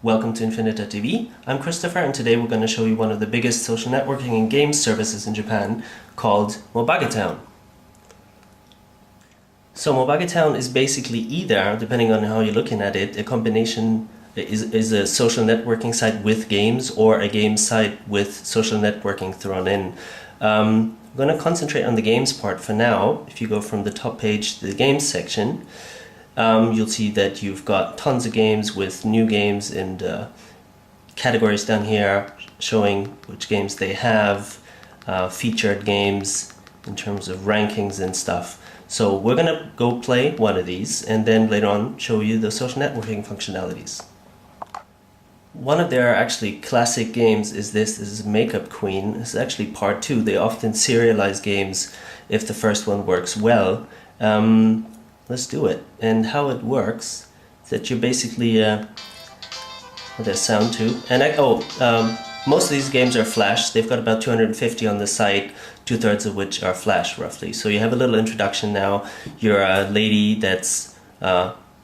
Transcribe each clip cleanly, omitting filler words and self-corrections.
Welcome to infinitaTV. I'm Christopher, and today we're going to show you one of the biggest social networking and games services in Japan called mobagetown. So mobagetown is basically either, depending on how you're looking at it, a combination is a social networking site with games or a game site with social networking thrown in. I'm going to concentrate on the games part for now. If you go from the top page to the games section, you'll see that you've got tons of games with new games and categories down here showing which games they have, featured games in terms of rankings and stuff. So we're going to go play one of these and then later on show you the social networking functionalities. One of their actually classic games is this is Makeup Queen. This is actually part 2. They often serialize games if the first one works well. Let's do it. And how it works is that you basically there's sound too. And most of these games are Flash. They've got about 250 on the site, 2/3 of which are Flash roughly. So you have a little introduction now. You're a lady that's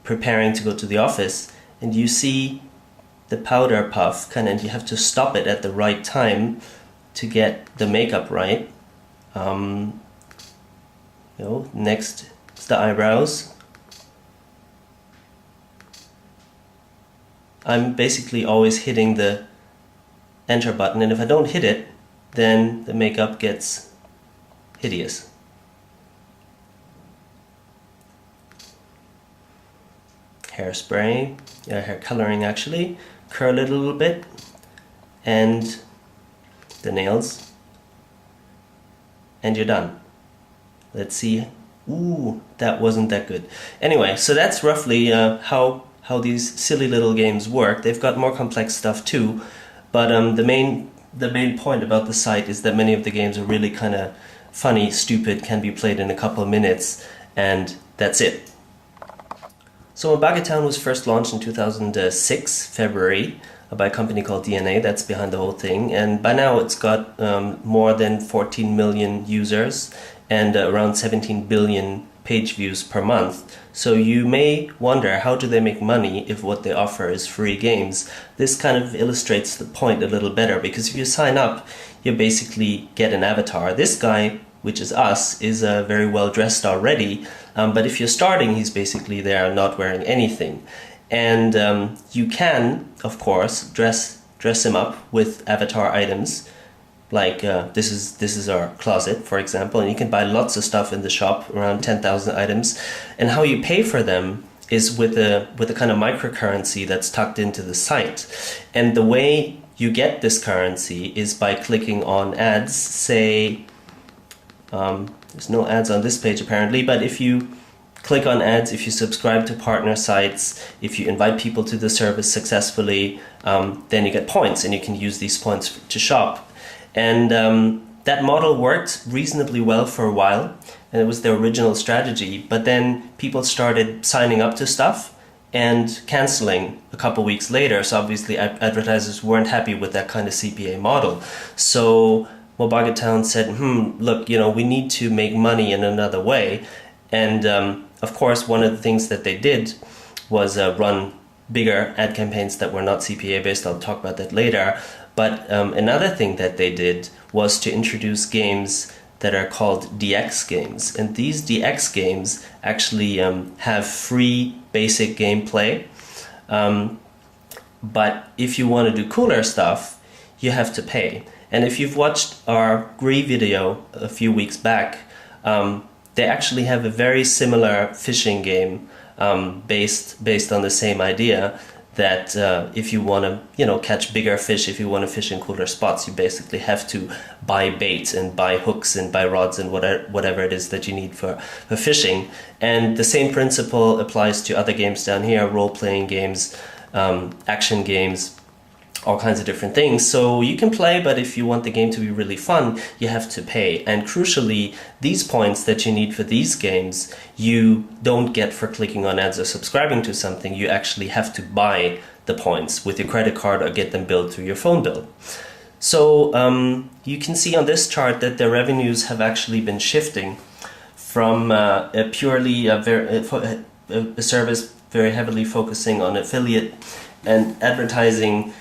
preparing to go to the office, and you see the powder puff and you have to stop it at the right time to get the makeup right. Next is the eyebrows. I'm basically always hitting the enter button, and if I don't hit it, then the makeup gets hideous. Hairspray, hair coloring actually, curl it a little bit, and the nails, and you're done. Let's see. Ooh, that wasn't that good. Anyway, so that's roughly how these silly little games work. They've got more complex stuff too, but the main point about the site is that many of the games are really kind of funny, stupid, can be played in a couple of minutes, and that's it. So mobagetown was first launched in 2006, February, by a company called DeNA. That's behind the whole thing, and by now it's got more than 14 million users and around 17 billion page views per month. So you may wonder, how do they make money if what they offer is free games? This kind of illustrates the point a little better, because if you sign up, you basically get an avatar. This guy, which is us, is very well dressed already, but if you're starting, he's basically there not wearing anything. And you can, of course, dress him up with avatar items. Like this is our closet, for example, and you can buy lots of stuff in the shop, around 10,000 items. And how you pay for them is with a kind of microcurrency that's tucked into the site. And the way you get this currency is by clicking on ads. Say, there's no ads on this page apparently, but if you click on ads, if you subscribe to partner sites, if you invite people to the service successfully, then you get points, and you can use these points to shop. And that model worked reasonably well for a while, and it was their original strategy, but then people started signing up to stuff and canceling a couple weeks later, so obviously advertisers weren't happy with that kind of CPA model. So mobagetown said, look, we need to make money in another way. And of course, one of the things that they did was run bigger ad campaigns that were not CPA based. I'll talk about that later. But another thing that they did was to introduce games that are called DX games. And these DX games actually have free basic gameplay. But if you want to do cooler stuff, you have to pay. And if you've watched our Gree video a few weeks back, they actually have a very similar fishing game based on the same idea. That if you want to, catch bigger fish, if you want to fish in cooler spots, you basically have to buy bait and buy hooks and buy rods and whatever it is that you need for fishing. And the same principle applies to other games down here: role-playing games, action games, all kinds of different things. So you can play, but if you want the game to be really fun, you have to pay. And crucially, these points that you need for these games, you don't get for clicking on ads or subscribing to something. You actually have to buy the points with your credit card or get them billed through your phone bill. So you can see on this chart that their revenues have actually been shifting from a service very heavily focusing on affiliate and advertising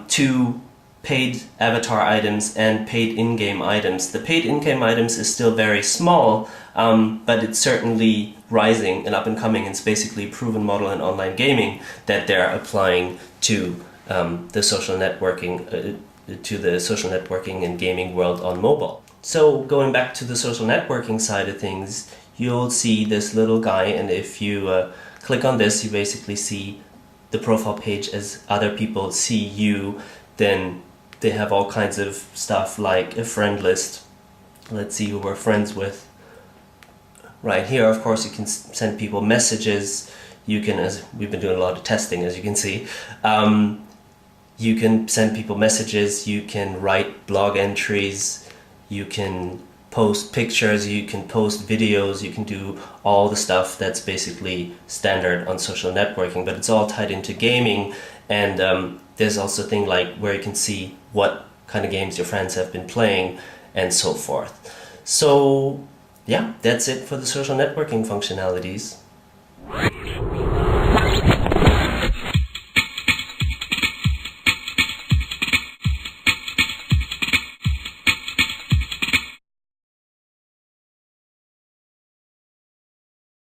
to paid avatar items and paid in-game items. The paid in-game items is still very small, but it's certainly rising and up and coming. It's basically a proven model in online gaming that they're applying to the social networking and gaming world on mobile. So going back to the social networking side of things, you'll see this little guy, and if you click on this, you basically see the profile page as other people see you. Then they have all kinds of stuff like a friend list. Let's see who we're friends with. Right here, of course, you can send people messages. You can, as we've been doing a lot of testing, as you can see, you can send people messages, you can write blog entries, you can post pictures, you can post videos, you can do all the stuff that's basically standard on social networking, but it's all tied into gaming. And there's also a thing like where you can see what kind of games your friends have been playing and so forth. So yeah, that's it for the social networking functionalities.